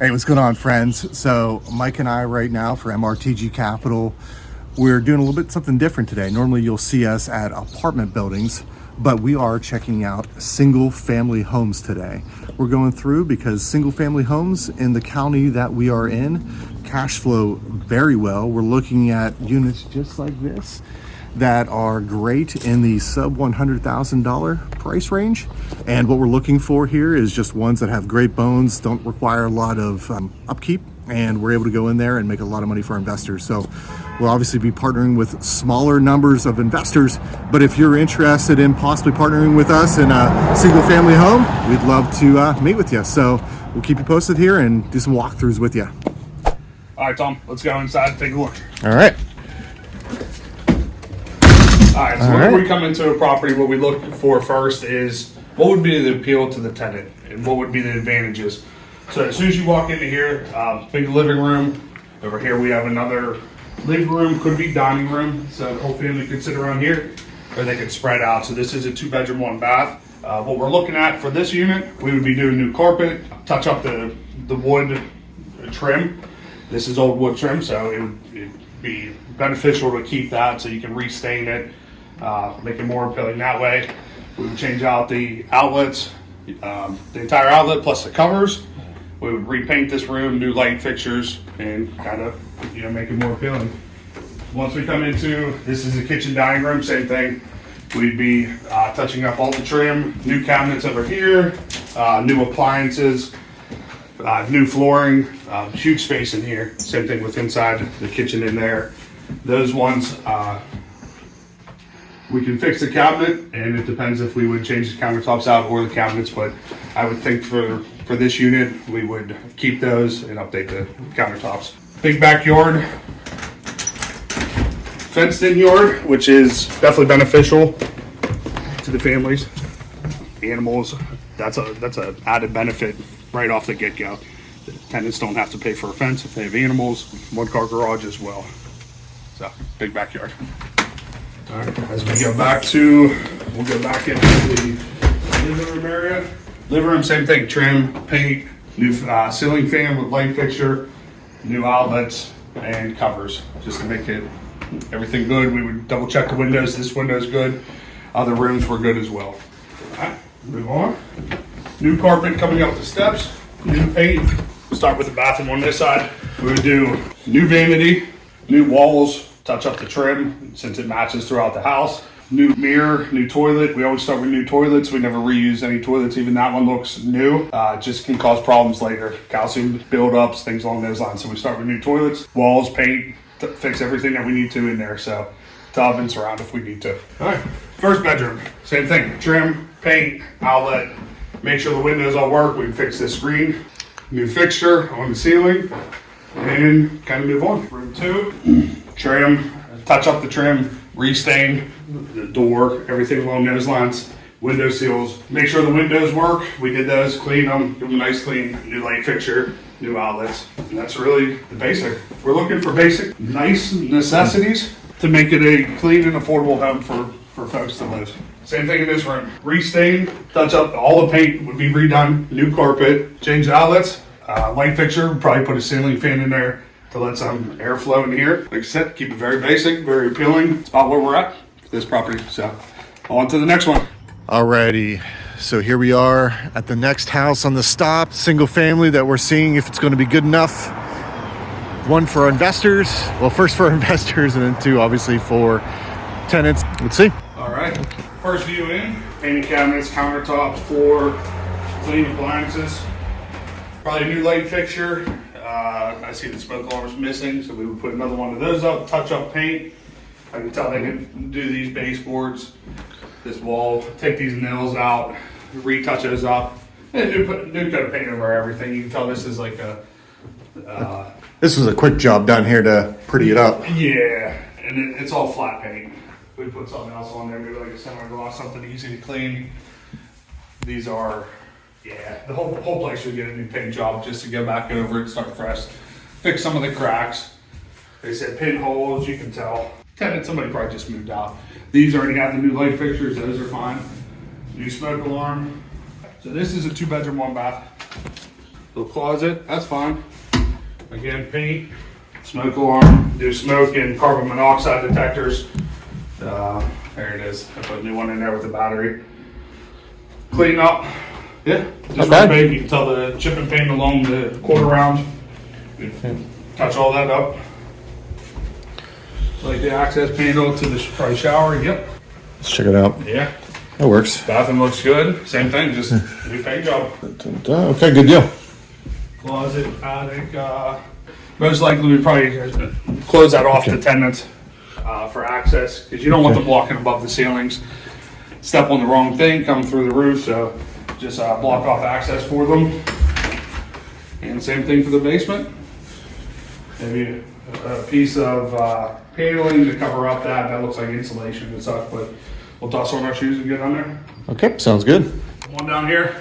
Hey, what's going on, friends? So Mike and I right now for MRTG Capital, we're doing a little bit something different today. Normally you'll see us at apartment buildings, but we are checking out single family homes today. We're going through because single family homes in the county that we are in cash flow very well. We're looking at units just like this that are great in the sub $100,000 price range. And what we're looking for here is just ones that have great bones, don't require a lot of upkeep, and we're able to go in there and make a lot of money for our investors. So we'll obviously be partnering with smaller numbers of investors, but if you're interested in possibly partnering with us in a single family home, we'd love to meet with you. So we'll keep you posted here and do some walkthroughs with you. All right, Tom, let's go inside and take a look. All right. All right, so when we come into a property, what we look for first is what would be the appeal to the tenant and what would be the advantages. So as soon as you walk into here, big living room. Over here we have another living room, could be dining room. So the whole family could sit around here or they could spread out. So this is a 2-bedroom, 1 bath. What we're looking at for this unit, we would be doing new carpet, touch up the wood trim. This is old wood trim, so it'd be beneficial to keep that so you can restain it, make it more appealing that way. We would change out the outlets, the entire outlet plus the covers. We would repaint this room, new light fixtures, and kind of make it more appealing. Once we come into, this is a kitchen dining room, same thing. We'd be touching up all the trim, new cabinets over here, new appliances, new flooring, huge space in here. Same thing with inside the kitchen in there. Those ones, we can fix the cabinet, and it depends if we would change the countertops out or the cabinets, but I would think for this unit, we would keep those and update the countertops. Big backyard, fenced in yard, which is definitely beneficial to the families. Animals, that's a added benefit right off the get-go. The tenants don't have to pay for a fence if they have animals. 1-car garage as well. So, big backyard. All right, as we go back we'll go back into the living room area. Living room, same thing, trim, paint, new ceiling fan with light fixture, new outlets, and covers, just to make everything good. We would double check the windows. This window's good. Other rooms were good as well. All right, move on. New carpet coming up the steps, new paint. We'll start with the bathroom on this side. We would do new vanity, new walls, touch up the trim since it matches throughout the house. New mirror, new toilet. We always start with new toilets. We never reuse any toilets. Even that one looks new. Just can cause problems later. Calcium buildups, things along those lines. So we start with new toilets, walls, paint, fix everything that we need to in there. So tub and surround if we need to. All right, first bedroom, same thing. Trim, paint, outlet. Make sure the windows all work. We can fix this screen. New fixture on the ceiling. And kind of move on. Room 2, trim, touch up the trim, restain the door, everything along those lines. Window seals, make sure the windows work. We did those, clean them, give them a nice clean, new light fixture, new outlets. And that's really the basic. We're looking for basic, nice necessities to make it a clean and affordable home for folks to live. Same thing in this room. Restain, touch up, all the paint would be redone, new carpet, change the outlets, light fixture, probably put a ceiling fan in there to let some airflow in here. Like I said, keep it very basic, very appealing. It's about where we're at for this property. So on to the next one. Alrighty, so here we are at the next house on the stop, single family that we're seeing if it's going to be good enough. One for investors, well, first for investors, and then 2 obviously for tenants. Let's see. All right, first view in, painted cabinets, countertops, floor, clean appliances. Probably a new light fixture. I see the smoke alarm's missing, so we would put another one of those up, touch up paint. I can tell they can do these baseboards, this wall, take these nails out, retouch those up, and new coat of paint over everything. You can tell this is like this was a quick job done here to pretty it up. Yeah, and it's all flat paint. We put something else on there, maybe like a semi-gloss, something easy to clean. These are, yeah, the whole place would get a new paint job just to go back over it, start fresh, fix some of the cracks. They said pinholes, you can tell. Somebody probably just moved out. These already have the new light fixtures, those are fine. New smoke alarm. So this is a 2-bedroom, 1 bath. Little closet, that's fine. Again, paint, smoke alarm, do smoke and carbon monoxide detectors. There it is. I put a new one in there with the battery. Clean up. Yeah, just bad. real. You can tell the chip and paint along the quarter round. Touch all that up. Like the access panel to the probably shower. Yep. Let's check it out. Yeah. That works. Bathroom looks good. Same thing, just new paint job. Okay, good deal. Closet, attic. Most likely we probably close that off to tenants for access because you don't want them walking above the ceilings. Step on the wrong thing, come through the roof. So just block off access for them. And same thing for the basement. Maybe a piece of paneling to cover up that looks like insulation and stuff, but we'll toss on our shoes and get on there. Okay, sounds good. One down here.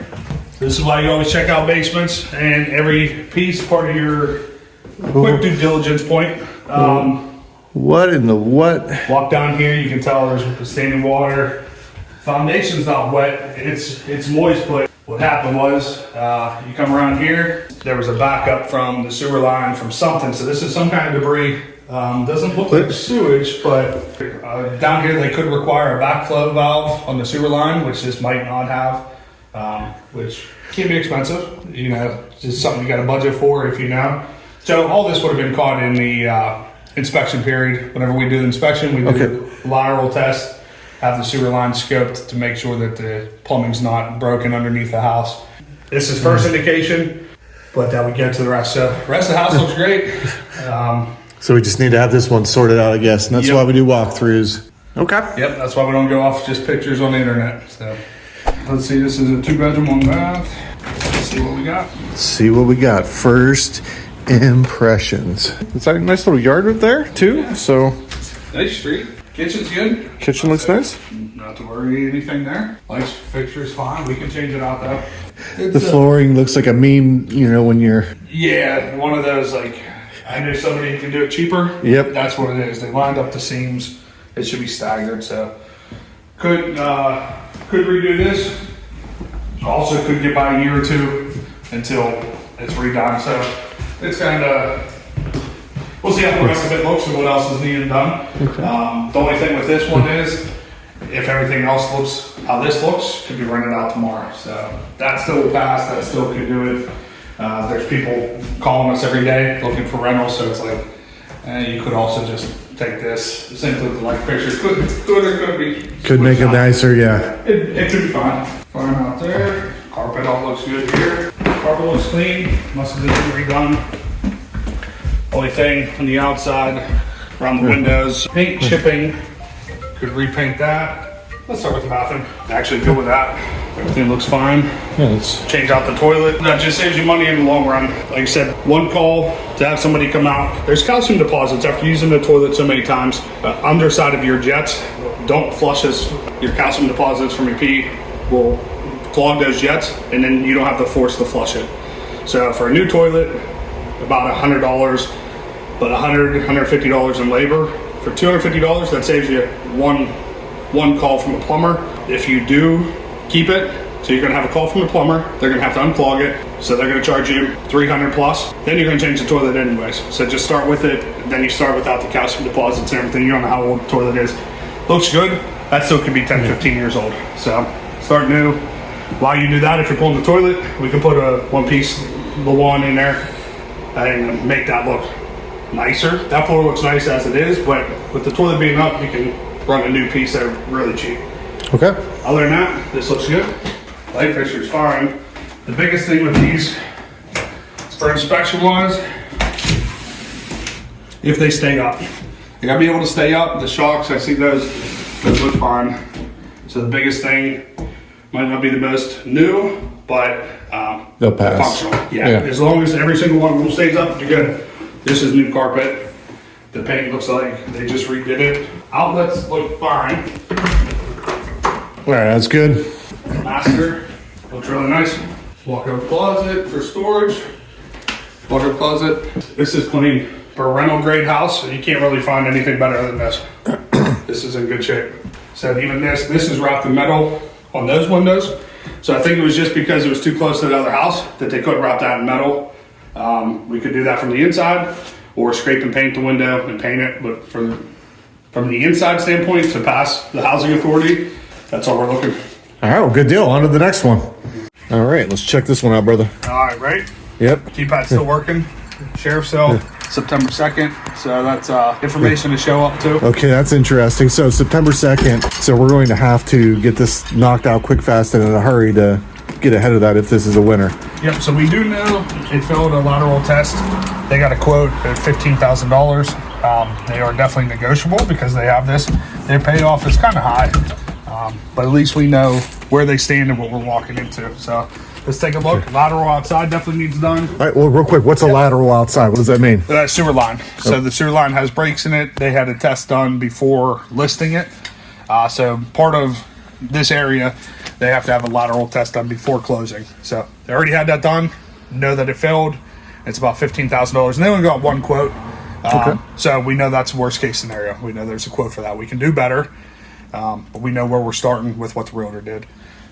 This is why you always check out basements and every piece part of your quick due diligence point. What in the what? Walk down here, you can tell there's standing water. Foundation's not wet, it's moist, but what happened was, you come around here, there was a backup from the sewer line from something, so this is some kind of debris. Doesn't look like sewage, but down here they could require a backflow valve on the sewer line, which this might not have, which can be expensive. You know, just something you got to budget for if you know. So all this would have been caught in the inspection period. Whenever we do the inspection, we do the lateral test, have the sewer line scoped to make sure that the plumbing's not broken underneath the house. This is first indication, but then we get to the rest. So the rest of the house looks great. So we just need to have this one sorted out, I guess, and that's why we do walkthroughs. Okay. Yep, that's why we don't go off just pictures on the internet. So let's see, this is a 2-bedroom, 1 bath. Let's see what we got. Let's see what we got. First impressions. It's like a nice little yard right there, too. Yeah. So Nice street. Kitchen's good. kitchen looks nice. Not to worry anything there. Lights, fixture's fine. We can change it out though. The flooring looks like a meme, you know, when you're... Yeah, one of those like, I knew somebody can do it cheaper. Yep. That's what it is. They lined up the seams. It should be staggered. So could redo this. Also could get by a year or two until it's redone. So it's kind of, we'll see how the rest of it looks and what else is needed done. Okay. The only thing with this one is if everything else looks how this looks, could be rented out tomorrow. So that still will pass. That still could do it. There's people calling us every day looking for rentals, so it's like you could also just take this simply with the light fixture. Could or could be. Could make it nicer, yeah. It could be fine. Fine out there. Carpet all looks good here. Carpet looks clean. Must have been redone. Only thing on the outside, around the windows, paint chipping. Could repaint that. Let's start with the bathroom. Actually good with that. Everything looks fine. Yeah, let's... Change out the toilet. That just saves you money in the long run. Like I said, one call to have somebody come out. There's calcium deposits after using the toilet so many times. Underside of your jets, don't flush this. Your calcium deposits from your pee will clog those jets, and then you don't have the force to flush it. So for a new toilet, about $100, but $150 in labor. For $250, that saves you one call from a plumber. If you do keep it, so you're gonna have a call from the plumber, they're gonna have to unclog it, so they're gonna charge you $300 plus, then you're gonna change the toilet anyways. So just start with it, then you start without the calcium deposits and everything. You don't know how old the toilet is. Looks good, that still could be 10, 15 years old. So start new. While you do that, if you're pulling the toilet, we can put a one-piece lawn in there and make that look nicer. That floor looks nice as it is, but with the toilet being up, you can run a new piece there really cheap. Okay. Other than that, this looks good. Light fixture's fine. The biggest thing with these, for inspection wise, if they stay up. You gotta be able to stay up. The shocks, I see those look fine. So the biggest thing might not be the most new, but They'll pass. functional. Yeah, as long as every single one of them stays up, you're good. This is new carpet. The paint looks like they just redid it. Outlets look fine. All right, that's good. Master looks really nice. Walk-up closet for storage. Walk-up closet. This is clean. For a rental grade house, you can't really find anything better than this. This is in good shape. So even this is wrapped in metal on those windows. So I think it was just because it was too close to the other house that they couldn't wrap that in metal. We could do that from the inside, or scrape and paint the window and paint it. But from the inside standpoint, to pass the housing authority, that's all we're looking. All right, well, good deal. On to the next one. All right, let's check this one out, brother. All right, right? Yep. Keypad's still working. Sheriff's sale, September 2nd. So that's information to show up to. Okay, that's interesting. So September 2nd. So we're going to have to get this knocked out quick, fast, and in a hurry to get ahead of that if this is a winner. Yep, so we do know it failed a lateral test. They got a quote at $15,000. They are definitely negotiable because they have this. Their payoff is kind of high, but at least we know where they stand and what we're walking into. So let's take a look. Okay. Lateral outside definitely needs done. All right, well, real quick, what's a lateral outside? What does that mean? Sewer line. So the sewer line has breaks in it. They had a test done before listing it. So part of this area, they have to have a lateral test done before closing. So they already had that done. Know that it failed. It's about $15,000, and they only got one quote. Okay. So we know that's worst case scenario. We know there's a quote for that. We can do better, but we know where we're starting with what the realtor did.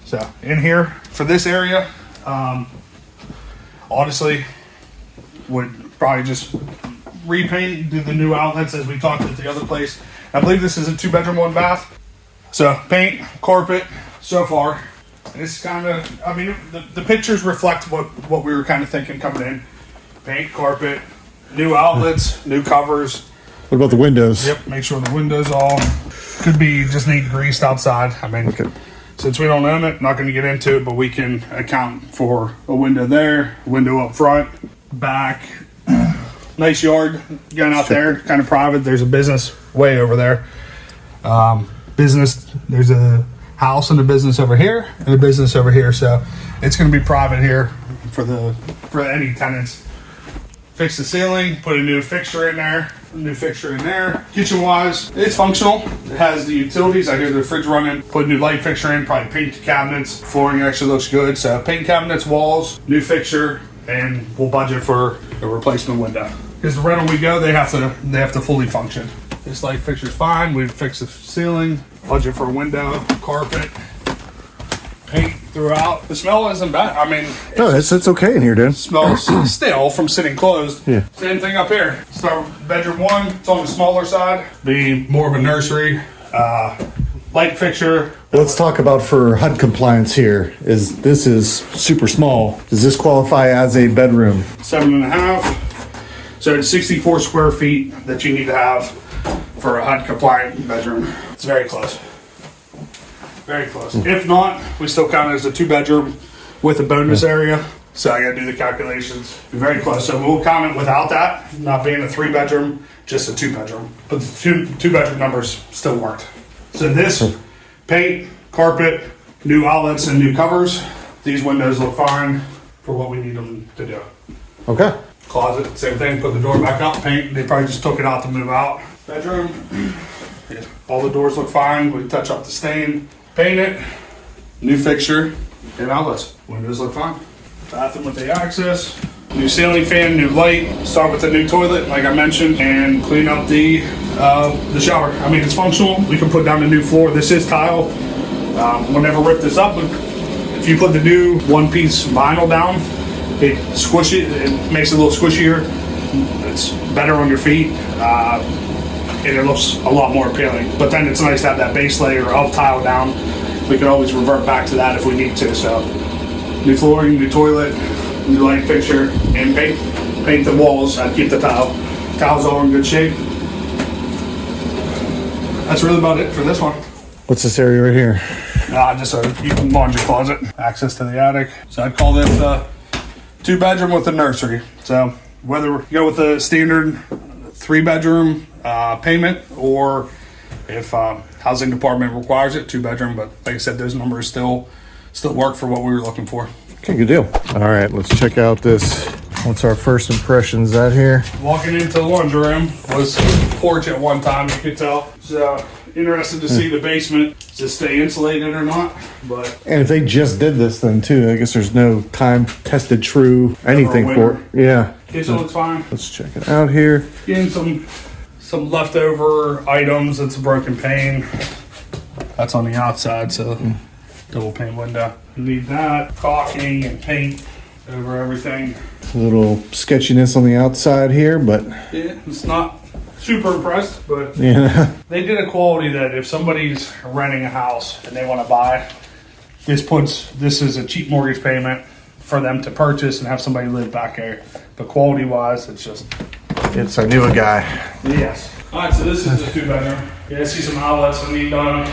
So in here for this area, honestly, would probably just repaint, do the new outlets as we talked at the other place. I believe this is a 2-bedroom, 1 bath. So paint, carpet, so far. It's kind of, I mean, the pictures reflect what we were kind of thinking coming in. Paint, carpet, new outlets, new covers. What about the windows? Yep, make sure the windows all could be just need greased outside. I mean, okay. Since we don't own it, not going to get into it, but we can account for a window there, window up front, back. Nice yard going out there, kind of private. There's a business way over there. There's a house and a business over here and a business over here. So it's going to be private here for any tenants. Fix the ceiling, put a new fixture in there, Kitchen wise, it's functional. It has the utilities. I hear the fridge running. Put a new light fixture in, probably paint the cabinets. Flooring actually looks good. So paint cabinets, walls, new fixture, and we'll budget for a replacement window. Because the rental we go, they have to fully function. This light fixture's fine. We fix the ceiling, budget for a window, carpet, paint throughout. The smell isn't bad. I mean, no, it's okay in here, dude. Smells still from sitting closed. Yeah. Same thing up here. Start with bedroom 1. It's on the smaller side. Be more of a nursery. Light fixture. Let's talk about for HUD compliance here. This is super small. Does this qualify as a bedroom? 7.5. So it's 64 square feet that you need to have for a HUD compliant bedroom. It's very close. Very close. If not, we still count it as a 2-bedroom with a bonus area. So I got to do the calculations. Very close. So we'll count it without that, not being a 3-bedroom, just a 2-bedroom. But the two-bedroom numbers still worked. So this paint, carpet, new outlets, and new covers. These windows look fine for what we need them to do. Okay. Closet, same thing. Put the door back up. Paint. They probably just took it out to move out. Bedroom. Yeah. All the doors look fine. We touch up the stain. Paint it, new fixture, and outlets. Windows look fine. Bathroom with the access, new ceiling fan, new light. Start with the new toilet, like I mentioned, and clean up the shower. I mean, it's functional. We can put down a new floor. This is tile. We'll never rip this up, but if you put the new 1-piece vinyl down, it makes it a little squishier. It's better on your feet. And it looks a lot more appealing. But then it's nice to have that base layer of tile down. We can always revert back to that if we need to. So, new flooring, new toilet, new light fixture, and paint the walls. I'd keep the tiles all in good shape. That's really about it for this one. What's this area right here? Just a laundry closet, access to the attic. So I'd call this a 2-bedroom with a nursery. So whether we go with a standard 3-bedroom payment, or if housing department requires it, 2-bedroom. But like I said, those numbers still work for what we were looking for. Okay, good deal. All right, let's check out this. What's our first impressions out here? Walking into the laundry room was porch at one time, you could tell. So interested to see the basement. Does it stay insulated or not? But and if they just did this then too, I guess there's no time tested true anything for it. Yeah. Kitchen looks fine. Let's check it out here. Getting some leftover items. It's a broken pane. That's on the outside, so double pane window. You need that, caulking and paint over everything. A little sketchiness on the outside here, but Yeah, it's not super impressed, but yeah. they did a quality that if somebody's renting a house and they want to buy, this is a cheap mortgage payment for them to purchase and have somebody live back there. But quality wise, It's I knew a guy. yes. All right, so this is the 2-bedroom. Yeah, I see some outlets that need done.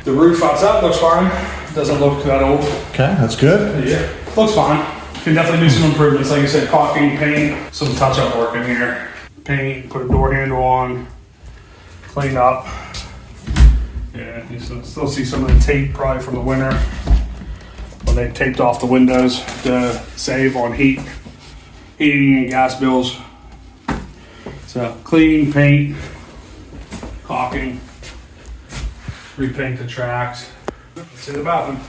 The roof outside looks fine. Doesn't look that old. Okay, that's good. Yeah, looks fine. Can definitely do some improvements. Like I said, caulking, paint, some touch-up work in here. Paint, put a door handle on, clean up. Yeah, you still see some of the tape probably from the winter when they taped off the windows to save on heating and gas bills. So clean, paint, caulking, repaint the tracks. Let's see the bathroom.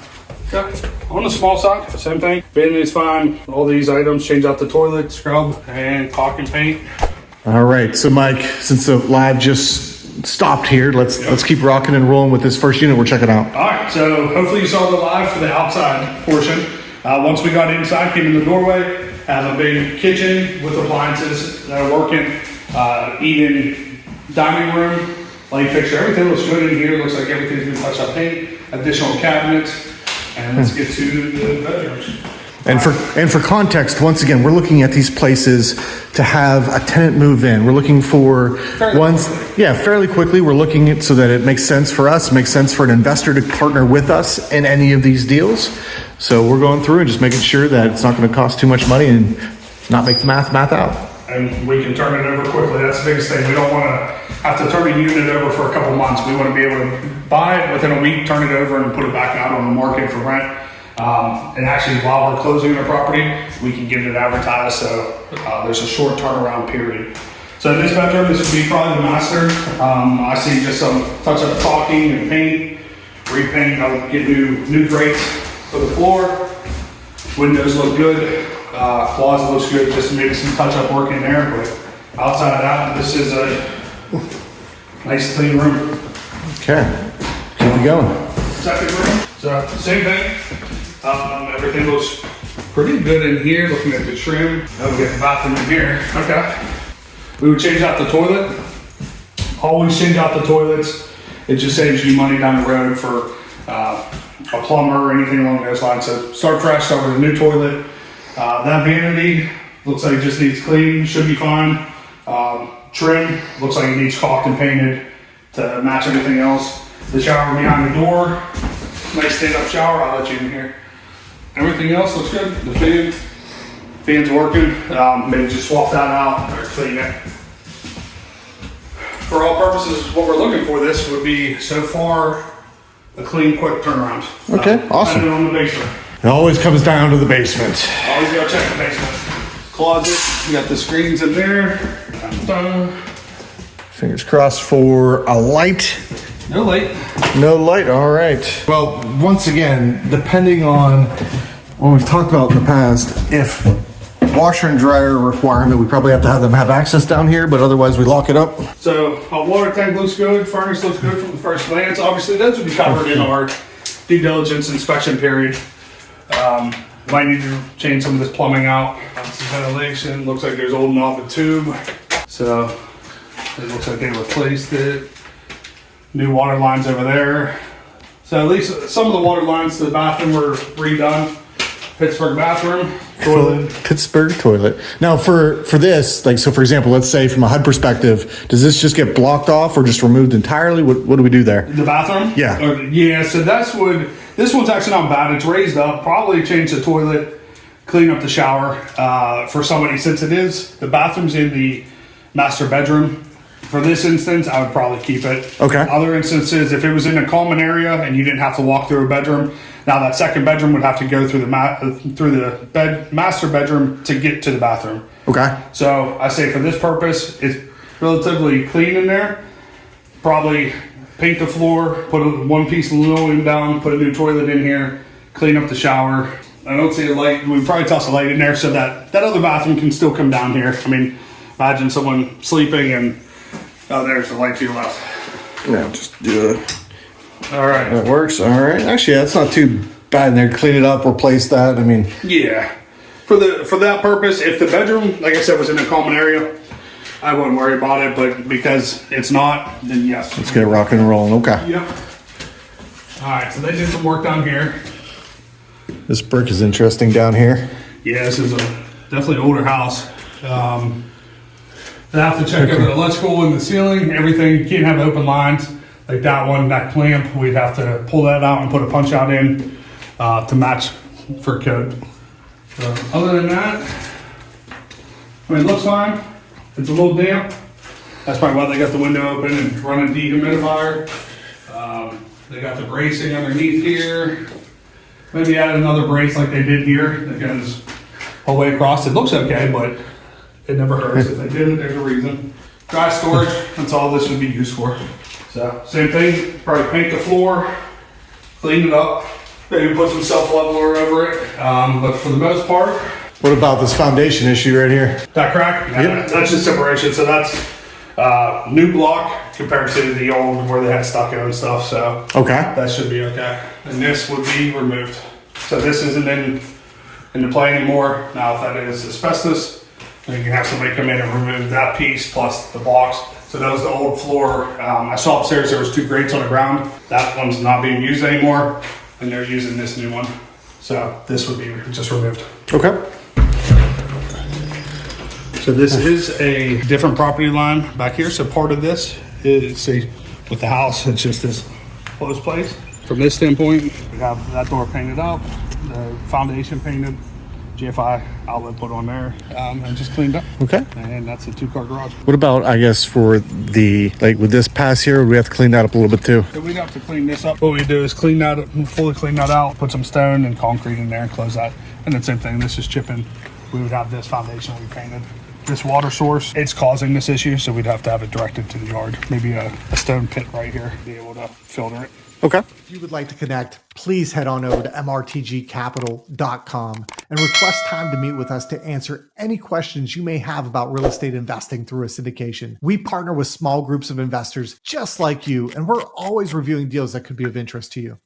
Okay. On the small side, same thing. Vanity's fine. All these items, change out the toilet, scrub, and caulk and paint. All right, so Mike, since the live just stopped here, let's keep rocking and rolling with this first unit we're checking out. All right, so hopefully you saw the live for the outside portion. Once we got inside, came in the doorway, have a big kitchen with appliances that are working, eating dining room, light fixture. Everything looks good in here. Looks like everything's been touched up paint, additional cabinets, and let's get to the bedrooms. And for context, once again, we're looking at these places to have a tenant move in. We're looking for fairly quickly. We're looking at so that it makes sense for us, makes sense for an investor to partner with us in any of these deals. So we're going through and just making sure that it's not going to cost too much money and not make the math out. And we can turn it over quickly. That's the biggest thing. We don't want to have to turn a unit over for a couple months. We want to be able to buy it within a week, turn it over, and put it back out on the market for rent. And actually, while we're closing the property, we can get it advertised, so there's a short turnaround period. So in this bedroom, this would be probably the master. I see just some touch-up caulking and paint, repaint. I'll get new grates for the floor. Windows look good. Closet looks good. Just maybe some touch-up work in there, but outside of that, this is a nice clean room. Okay, keep it going. Second room, so same thing. Everything looks pretty good in here. Looking at the trim, oh, we got the bathroom in here. Okay, we would change out the toilet. Always change out the toilets. It just saves you money down the road for a plumber or anything along those lines. So start fresh, start with a new toilet. That vanity looks like it just needs clean. Should be fine. Trim looks like it needs caulked and painted to match everything else. The shower behind the door, nice stand-up shower. I'll let you in here. Everything else looks good. The fan's working. Maybe just swap that out or clean it. For all purposes, what we're looking for, this would be so far a clean, quick turnaround. Okay, awesome. And on the basement. It always comes down to the basement. Always gotta check the basement. Closet, we got the screens in there. Dun. Fingers crossed for a light. No light. No light, all right. Well, once again, depending on what we've talked about in the past, if washer and dryer requirement, we probably have to have them have access down here, but otherwise we lock it up. So our water tank looks good, furnace looks good from the first glance. Obviously those would be covered in our due diligence inspection period. Might need to change some of this plumbing out. Some ventilation, looks like there's old knob and tube. So it looks like they replaced it. New water lines over there. So at least some of the water lines to the bathroom were redone. Pittsburgh bathroom, toilet. Pittsburgh toilet. Now for this, like, so for example, let's say from a HUD perspective, does this just get blocked off or just removed entirely? What do we do there? The bathroom? Yeah. Yeah, so this one's actually not bad. It's raised up. Probably change the toilet, clean up the shower for somebody, since the bathroom's in the master bedroom. For this instance, I would probably keep it. Okay. Other instances, if it was in a common area and you didn't have to walk through a bedroom, now that second bedroom would have to go through the master bedroom to get to the bathroom. Okay. So I say for this purpose, it's relatively clean in there. Probably paint the floor, put one piece of linoleum down, put a new toilet in here, clean up the shower. I don't see a light. We'd probably toss a light in there so that other bathroom can still come down here. I mean, imagine someone sleeping and, oh, there's the light to your left. Yeah, just do All right. That works. All right. Actually, that's not too bad in there. Clean it up, replace that. I mean, Yeah. For that purpose, if the bedroom, like I said, was in a common area, I wouldn't worry about it. But because it's not, then yes. let's get rocking and rolling. Okay. Yep. All right. So they did some work down here. This brick is interesting down here. Yeah, this is a definitely older house. They have to check over the electrical and the ceiling, everything. You can't have open lines like that one, that clamp. We'd have to pull that out and put a punch out in to match for code. So other than that, I mean, it looks fine. It's a little damp. That's probably why they got the window open and running dehumidifier. They got the bracing underneath here. Maybe add another brace like they did here that goes all the way across. It looks okay, but it never hurts. If they did it, there's a reason. Dry storage, that's all this would be used for. So, same thing, probably paint the floor, clean it up, maybe put some self-leveler over it. But for the most part, What about this foundation issue right here? that crack, yeah, that's just separation. So that's new block compared to the old where they had stucco and stuff. So Okay. that should be okay. And this would be removed. So this isn't in the play anymore. Now, if that is asbestos, then you can have somebody come in and remove that piece plus the blocks. So that was the old floor. I saw upstairs there was 2 grates on the ground. That one's not being used anymore, and they're using this new one. So this would be just removed. Okay. So this is a different property line back here. So part of this is, see, with the house, it's just this closed place. From this standpoint, we have that door painted up, the foundation painted, GFI outlet put on there, and just cleaned up. Okay. And that's a 2-car garage. What about, I guess, for the, like with this pass here, we have to clean that up a little bit too? So we'd have to clean this up. What we do is fully clean that out, put some stone and concrete in there and close that. And then same thing, this is chipping. We would have this foundation we painted. This water source, it's causing this issue, so we'd have to have it directed to the yard. Maybe a stone pit right here to be able to filter it. Okay. If you would like to connect, please head on over to MRTGcapital.com and request time to meet with us to answer any questions you may have about real estate investing through a syndication. We partner with small groups of investors just like you, and we're always reviewing deals that could be of interest to you.